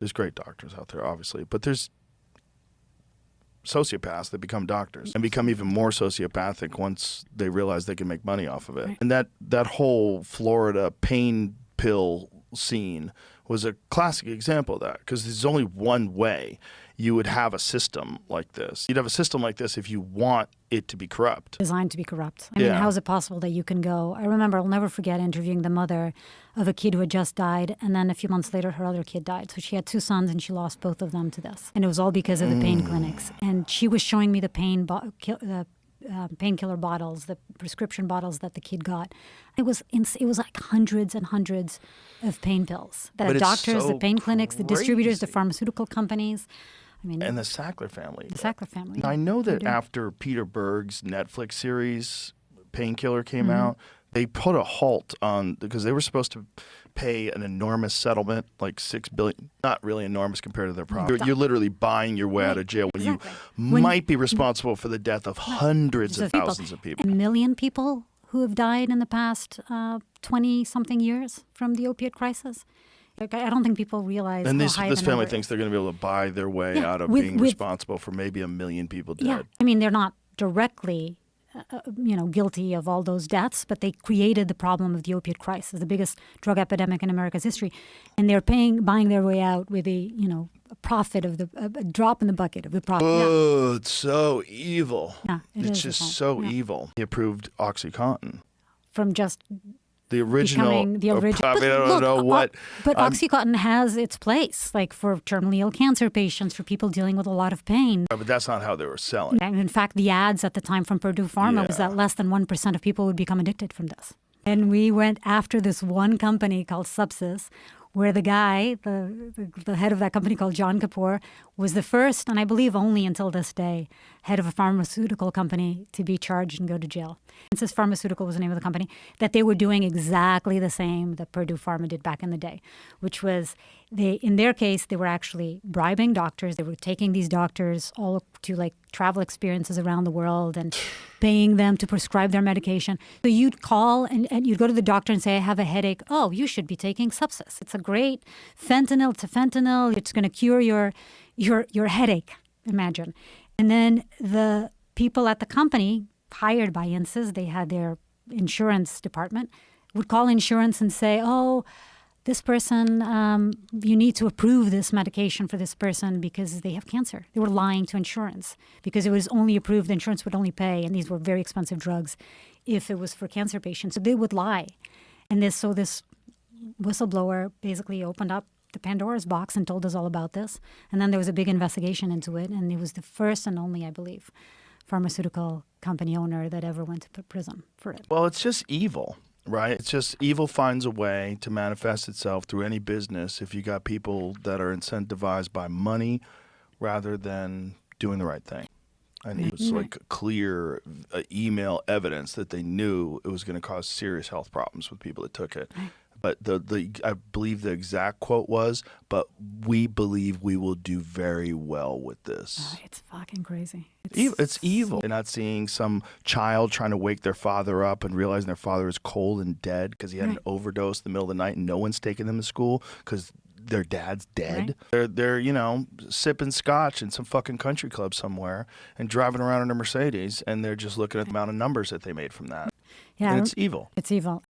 There's great doctors out there, obviously, but there's sociopaths that become doctors and become even more sociopathic once they realize they can make money off of it. Right. And that whole Florida pain pill scene was a classic example of that, because there's only one way you would have a system like this. You'd have a system like this if you want it to be corrupt. Designed to be corrupt. I mean, how is it possible that you can go? I remember, I'll never forget interviewing the mother of a kid who had just died, and then a few months later, her other kid died. So she had 2 sons, and she lost both of them to this. And it was all because of the pain clinics. And she was showing me the painkiller bottles, the prescription bottles that the kid got. It was like hundreds and hundreds of pain pills. The doctors, the pain clinics, the distributors, the pharmaceutical companies. I mean, and the Sackler family. The Sackler family. I know that after Peter Berg's Netflix series, Painkiller, came out, they put a halt on, because they were supposed to pay an enormous settlement, like $6 billion. Not really enormous compared to their profit. You're literally buying your way out of jail when you might be responsible for the death of hundreds of thousands of people. 1 million people who have died in the past 20-something years from the opiate crisis. Like, I don't think people realize. And this family thinks they're going to be able to buy their way out of being responsible for maybe 1 million people dead. Yeah, I mean, they're not directly, guilty of all those deaths, but they created the problem of the opiate crisis, the biggest drug epidemic in America's history, and they're buying their way out with a profit of a drop in the bucket of the profit. Oh, it's so evil. Yeah, it's just so evil. He approved OxyContin from just the original. I mean, I don't know what. But OxyContin has its place, like for terminally ill cancer patients, for people dealing with a lot of pain. But that's not how they were selling. And in fact, the ads at the time from Purdue Pharma was that less than 1% of people would become addicted from this. And we went after this one company called Subsys, where the guy, the head of that company called John Kapoor, was the first, and I believe only until this day, head of a pharmaceutical company to be charged and go to jail. Since Pharmaceutical was the name of the company, that they were doing exactly the same that Purdue Pharma did back in the day, which was in their case, they were actually bribing doctors. They were taking these doctors all to like travel experiences around the world and paying them to prescribe their medication. So you'd call and you'd go to the doctor and say, I have a headache. Oh, you should be taking Subsys. It's a great fentanyl. It's a fentanyl. It's going to cure your headache, imagine. And then the people at the company, hired by INSYS, they had their insurance department, would call insurance and say, oh, this person, you need to approve this medication for this person because they have cancer. They were lying to insurance because it was only approved, the insurance would only pay, and these were very expensive drugs, if it was for cancer patients. So they would lie. And this whistleblower basically opened up the Pandora's box and told us all about this. And then there was a big investigation into it, and it was the first and only, I believe, pharmaceutical company owner that ever went to prison for it. Well, it's just evil. Right? It's just evil finds a way to manifest itself through any business if you got people that are incentivized by money rather than doing the right thing. And it was like clear email evidence that they knew it was going to cause serious health problems with people that took it. But I believe the exact quote was, but we believe we will do very well with this. Oh, it's fucking crazy. It's evil. They're not seeing some child trying to wake their father up and realizing their father is cold and dead because he had an overdose in the middle of the night and no one's taking them to school because their dad's dead. Right. They're sipping scotch in some fucking country club somewhere and driving around in a Mercedes, and they're just looking at the amount of numbers that they made from that. Yeah, and it's evil. It's evil.